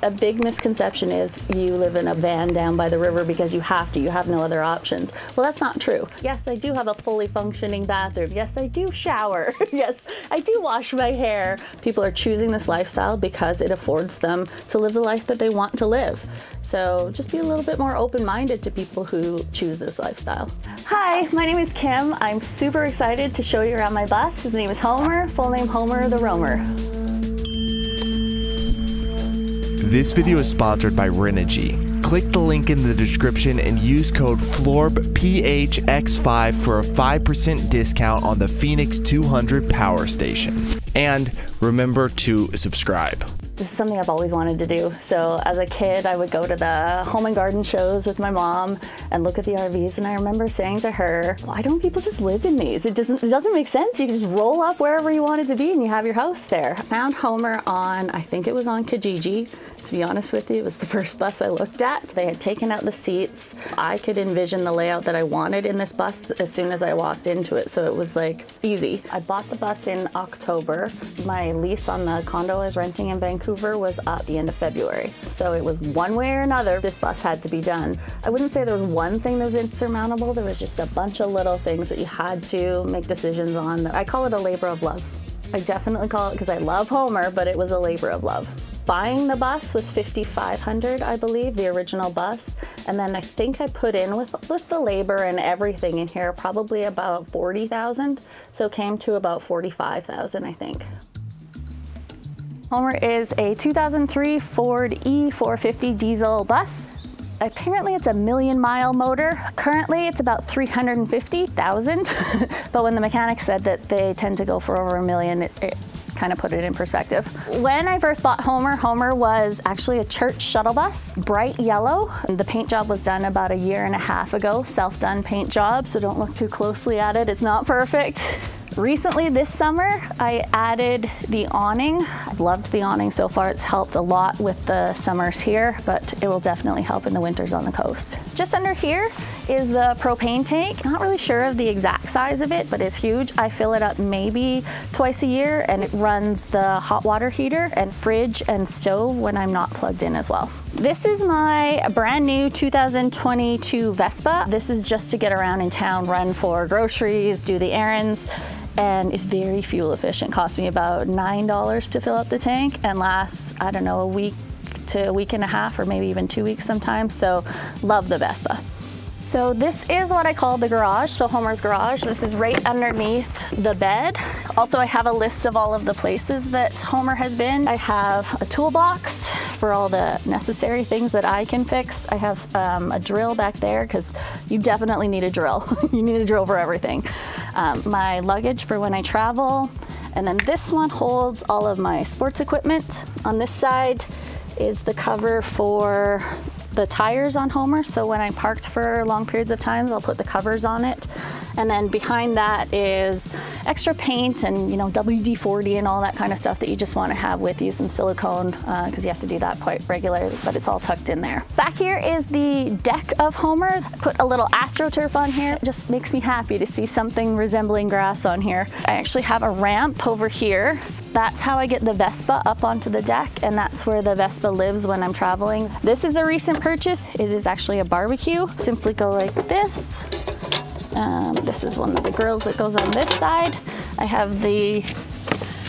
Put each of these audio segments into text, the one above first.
A big misconception is you live in a van down by the river because you have to, you have no other options. Well, that's not true. Yes, I do have a fully functioning bathroom. Yes, I do shower. Yes, I do wash my hair. People are choosing this lifestyle because it affords them to live the life that they want to live. So just be a little bit more open-minded to people who choose this lifestyle. Hi, my name is Kim. I'm super excited to show you around my bus. His name is Homer, full name Homer the Roamer. This video is sponsored by Renogy. Click the link in the description and use code FLORB PHX5 for a 5% discount on the Phoenix 200 power station. And remember to subscribe. This is something I've always wanted to do. So as a kid, I would go to the home and garden shows with my mom and look at the RVs, and I remember saying to her, why don't people just live in these? It doesn't make sense. You can just roll up wherever you want it to be and you have your house there. I found Homer on, I think it was on Kijiji. To be honest with you, it was the first bus I looked at. They had taken out the seats. I could envision the layout that I wanted in this bus as soon as I walked into it, so it was like easy. I bought the bus in October. My lease on the condo I was renting in Vancouver was at the end of February. So it was one way or another, this bus had to be done. I wouldn't say there was one thing that was insurmountable. There was just a bunch of little things that you had to make decisions on. I call it a labor of love. I definitely call it, because I love Homer, but it was a labor of love. Buying the bus was $5,500, I believe, the original bus. And then I think I put in with the labor and everything in here, probably about $40,000. So it came to about $45,000, I think. Homer is a 2003 Ford E450 diesel bus. Apparently it's a 1,000,000-mile motor. Currently it's about 350,000, but when the mechanics said that they tend to go for over 1,000,000, it kind of put it in perspective. When I first bought Homer, Homer was actually a church shuttle bus, bright yellow. The paint job was done about 1.5 years ago, self-done paint job, so don't look too closely at it. It's not perfect. Recently this summer, I added the awning. I've loved the awning so far. It's helped a lot with the summers here, but it will definitely help in the winters on the coast. Just under here is the propane tank. Not really sure of the exact size of it, but it's huge. I fill it up maybe twice a year, and it runs the hot water heater and fridge and stove when I'm not plugged in as well. This is my brand new 2022 Vespa. This is just to get around in town, run for groceries, do the errands, and it's very fuel efficient. Cost me about $9 to fill up the tank and lasts, I don't know, a week to a week and a half, or maybe even 2 weeks sometimes. So love the Vespa. So this is what I call the garage, so Homer's garage. This is right underneath the bed. Also, I have a list of all of the places that Homer has been. I have a toolbox for all the necessary things that I can fix. I have a drill back there, because you definitely need a drill. You need a drill for everything. My luggage for when I travel. And then this one holds all of my sports equipment. On this side is the cover for the tires on Homer, so when I'm parked for long periods of time, I'll put the covers on it. And then behind that is extra paint and, you know, WD-40 and all that kind of stuff that you just want to have with you, some silicone, because you have to do that quite regularly, but it's all tucked in there. Back here is the deck of Homer. Put a little AstroTurf on here. It just makes me happy to see something resembling grass on here. I actually have a ramp over here. That's how I get the Vespa up onto the deck, and that's where the Vespa lives when I'm traveling. This is a recent purchase. It is actually a barbecue. Simply go like this. This is one of the grills that goes on this side. I have the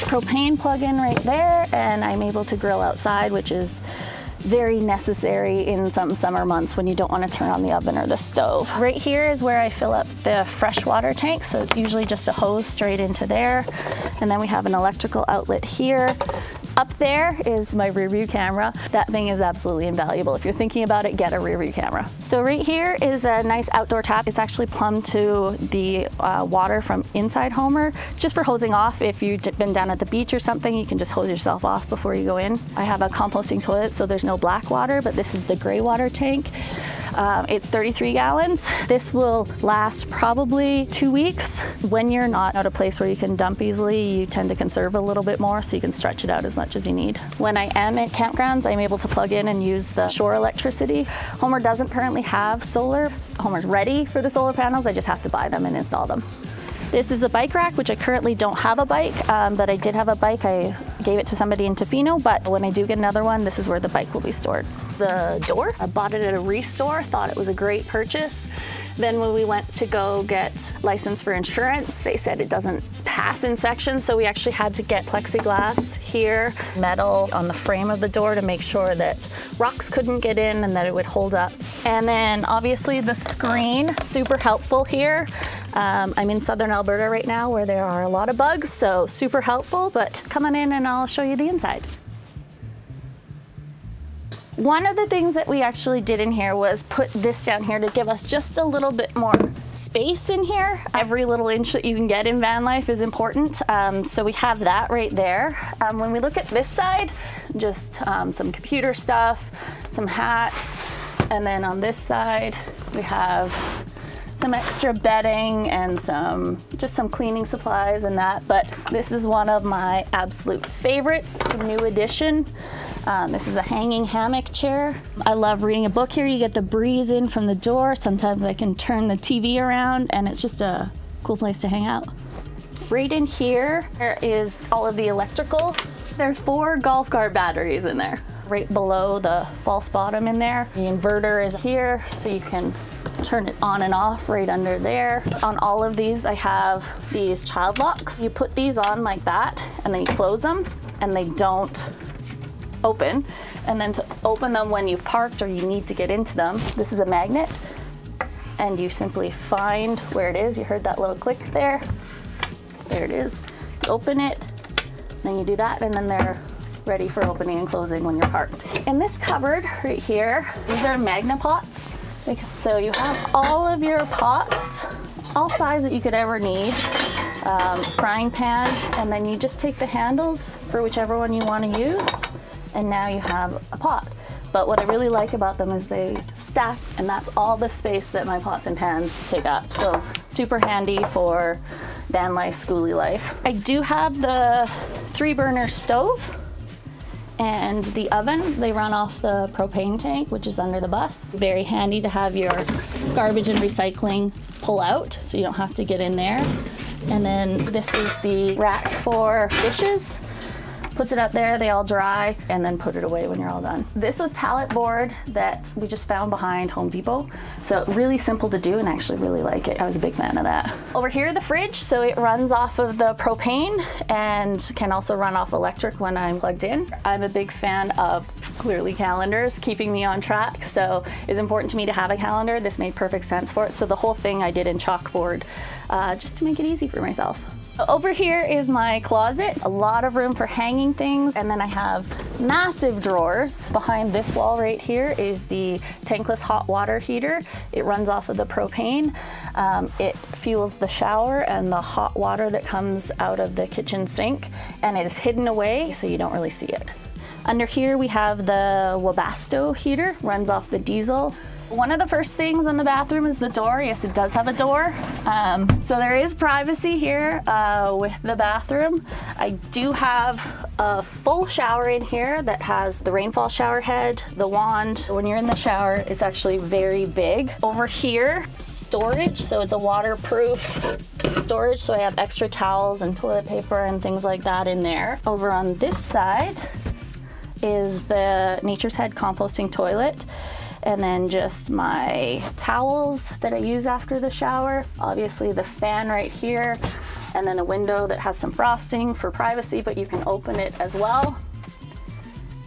propane plug-in right there, and I'm able to grill outside, which is very necessary in some summer months when you don't want to turn on the oven or the stove. Right here is where I fill up the fresh water tank, so it's usually just a hose straight into there. And then we have an electrical outlet here. Up there is my rear view camera. That thing is absolutely invaluable. If you're thinking about it, get a rear view camera. So right here is a nice outdoor tap. It's actually plumbed to the water from inside Homer. It's just for hosing off. If you've been down at the beach or something, you can just hose yourself off before you go in. I have a composting toilet, so there's no black water, but this is the gray water tank. It's 33 gallons. This will last probably 2 weeks. When you're not at a place where you can dump easily, you tend to conserve a little bit more, so you can stretch it out as much as you need. When I am at campgrounds, I'm able to plug in and use the shore electricity. Homer doesn't currently have solar. Homer's ready for the solar panels. I just have to buy them and install them. This is a bike rack, which I currently don't have a bike, but I did have a bike. I gave it to somebody in Tofino, but when I do get another one, this is where the bike will be stored. The door, I bought it at a restore, thought it was a great purchase. Then when we went to go get license for insurance, they said it doesn't pass inspection, so we actually had to get plexiglass here, metal on the frame of the door to make sure that rocks couldn't get in and that it would hold up. And then obviously the screen, super helpful here. I'm in southern Alberta right now where there are a lot of bugs, so super helpful, but come on in and I'll show you the inside. One of the things that we actually did in here was put this down here to give us just a little bit more space in here. Every little inch that you can get in van life is important, so we have that right there. When we look at this side, just some computer stuff, some hats, and then on this side we have some extra bedding and just some cleaning supplies and that. But this is one of my absolute favorites, the new addition. This is a hanging hammock chair. I love reading a book here. You get the breeze in from the door. Sometimes I can turn the TV around and it's just a cool place to hang out. Right in here, there is all of the electrical. There's 4 golf cart batteries in there. Right below the false bottom in there. The inverter is here, so you can turn it on and off right under there. On all of these, I have these child locks. You put these on like that, and then you close them, and they don't open. And then to open them when you've parked or you need to get into them, this is a magnet, and you simply find where it is. You heard that little click there. There it is. You open it, then you do that, and then they're ready for opening and closing when you're parked. In this cupboard right here, these are magna pots. So you have all of your pots, all size that you could ever need, frying pan, and then you just take the handles for whichever one you want to use, and now you have a pot. But what I really like about them is they stack, and that's all the space that my pots and pans take up. So super handy for van life, skoolie life. I do have the 3-burner stove and the oven. They run off the propane tank, which is under the bus. Very handy to have your garbage and recycling pull out, so you don't have to get in there. And then this is the rack for dishes. Puts it up there, they all dry, and then put it away when you're all done. This was pallet board that we just found behind Home Depot. So really simple to do, and I actually really like it. I was a big fan of that. Over here, the fridge, so it runs off of the propane and can also run off electric when I'm plugged in. I'm a big fan of clearly calendars, keeping me on track. So it's important to me to have a calendar. This made perfect sense for it. So the whole thing I did in chalkboard, just to make it easy for myself. Over here is my closet, a lot of room for hanging things, and then I have massive drawers. Behind this wall right here is the tankless hot water heater. It runs off of the propane. It fuels the shower and the hot water that comes out of the kitchen sink, and it is hidden away so you don't really see it. Under here we have the Magaster heater, runs off the diesel. One of the first things in the bathroom is the door. Yes, it does have a door. So there is privacy here with the bathroom. I do have a full shower in here that has the rainfall shower head, the wand. When you're in the shower, it's actually very big. Over here, storage. So it's a waterproof storage. So I have extra towels and toilet paper and things like that in there. Over on this side is the Nature's Head composting toilet. And then just my towels that I use after the shower. Obviously the fan right here, and then a window that has some frosting for privacy, but you can open it as well.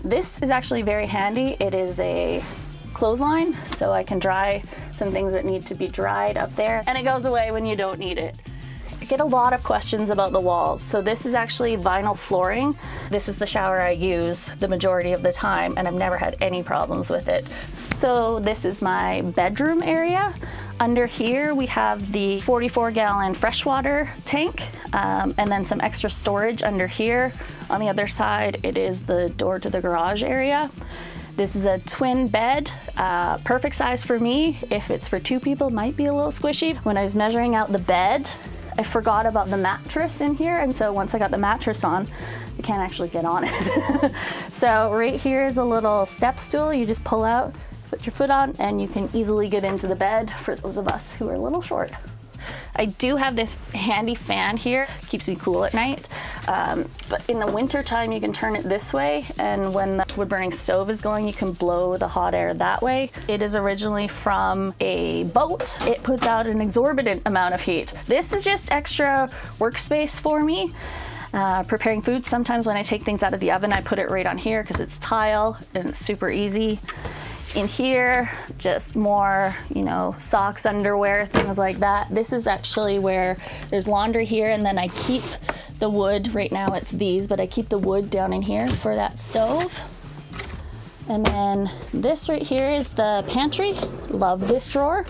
This is actually very handy. It is a clothesline, so I can dry some things that need to be dried up there, and it goes away when you don't need it. I get a lot of questions about the walls. So this is actually vinyl flooring. This is the shower I use the majority of the time, and I've never had any problems with it. So this is my bedroom area. Under here we have the 44-gallon freshwater tank, and then some extra storage under here. On the other side, it is the door to the garage area. This is a twin bed, perfect size for me. If it's for 2 people, it might be a little squishy. When I was measuring out the bed, I forgot about the mattress in here, and so once I got the mattress on, you can't actually get on it. So right here is a little step stool you just pull out, put your foot on, and you can easily get into the bed for those of us who are a little short. I do have this handy fan here, keeps me cool at night, but in the winter time you can turn it this way, and when the wood burning stove is going you can blow the hot air that way. It is originally from a boat. It puts out an exorbitant amount of heat. This is just extra workspace for me. Preparing food, sometimes when I take things out of the oven I put it right on here because it's tile and it's super easy. In here, just more, you know, socks, underwear, things like that. This is actually where there's laundry here, and then I keep the wood. Right now it's these, but I keep the wood down in here for that stove. And then this right here is the pantry. Love this drawer.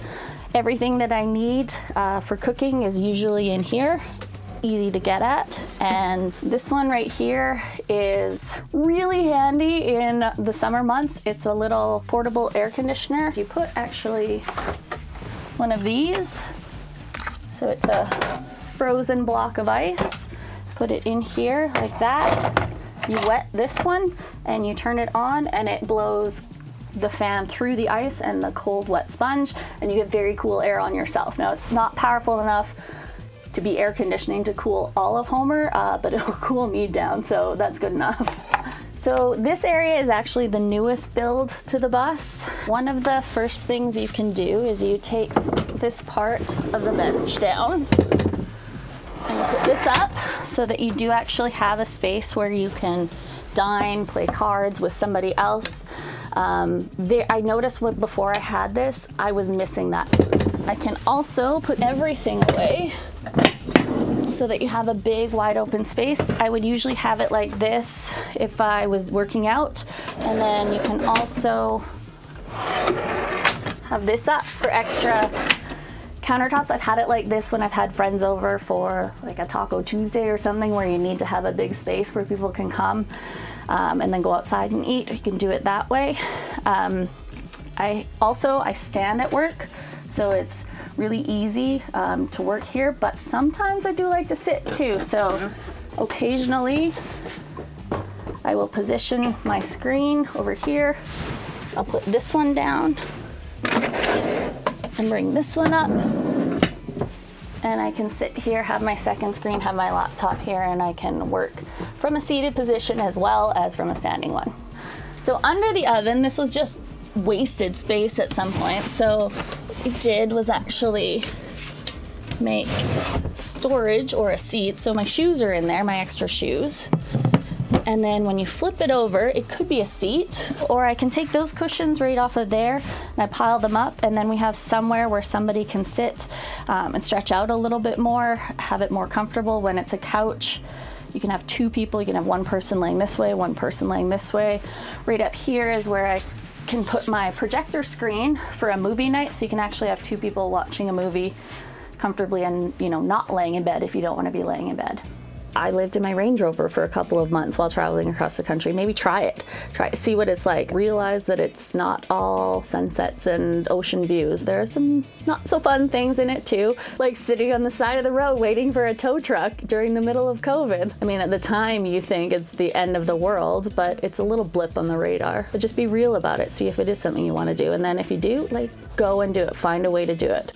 Everything that I need for cooking is usually in here. Easy to get at. And this one right here is really handy in the summer months. It's a little portable air conditioner. You put actually one of these, so it's a frozen block of ice, put it in here like that. You wet this one and you turn it on and it blows the fan through the ice and the cold wet sponge, and you get very cool air on yourself. Now it's not powerful enough to be air conditioning to cool all of Homer, but it'll cool me down, so that's good enough. So this area is actually the newest build to the bus. One of the first things you can do is you take this part of the bench down and you put this up so that you do actually have a space where you can dine, play cards with somebody else. I noticed before I had this, I was missing that. I can also put everything away so that you have a big wide open space. I would usually have it like this if I was working out, and then you can also have this up for extra countertops. I've had it like this when I've had friends over for like a Taco Tuesday or something where you need to have a big space where people can come and then go outside and eat. You can do it that way. I stand at work, so it's really easy to work here, but sometimes I do like to sit too. So occasionally I will position my screen over here. I'll put this one down and bring this one up, and I can sit here, have my second screen, have my laptop here, and I can work from a seated position as well as from a standing one. So under the oven, this was just wasted space at some point, so what I did was actually make storage or a seat. So my shoes are in there, my extra shoes. And then when you flip it over, it could be a seat, or I can take those cushions right off of there and I pile them up, and then we have somewhere where somebody can sit and stretch out a little bit more, have it more comfortable. When it's a couch, you can have two people, you can have one person laying this way, one person laying this way. Right up here is where I can put my projector screen for a movie night, so you can actually have two people watching a movie comfortably and, you know, not laying in bed if you don't want to be laying in bed. I lived in my Range Rover for a couple of months while traveling across the country. Maybe try it, see what it's like. Realize that it's not all sunsets and ocean views. There are some not so fun things in it too, like sitting on the side of the road waiting for a tow truck during the middle of COVID. I mean, at the time you think it's the end of the world, but it's a little blip on the radar. But just be real about it, see if it is something you want to do, and then if you do, like, go and do it, find a way to do it.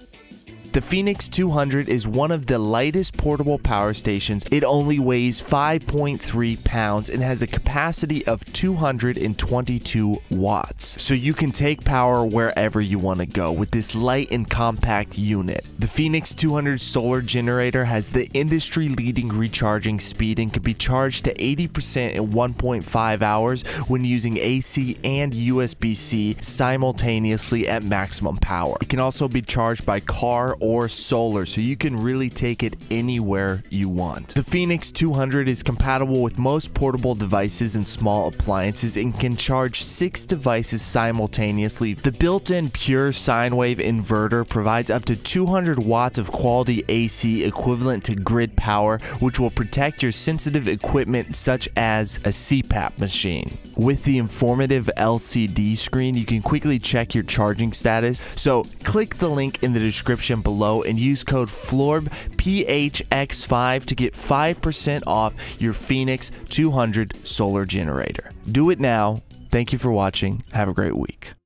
The Fenix 200 is one of the lightest portable power stations. It only weighs 5.3 pounds and has a capacity of 222 watts. So you can take power wherever you want to go with this light and compact unit. The Fenix 200 solar generator has the industry-leading recharging speed and can be charged to 80% in 1.5 hours when using AC and USB-C simultaneously at maximum power. It can also be charged by car or solar, so you can really take it anywhere you want. The Fenix 200 is compatible with most portable devices and small appliances and can charge 6 devices simultaneously. The built-in pure sine wave inverter provides up to 200 watts of quality AC equivalent to grid power, which will protect your sensitive equipment such as a CPAP machine. With the informative LCD screen, you can quickly check your charging status, so click the link in the description below and use code FLORB PHX5 to get 5% off your Fenix 200 solar generator. Do it now. Thank you for watching. Have a great week.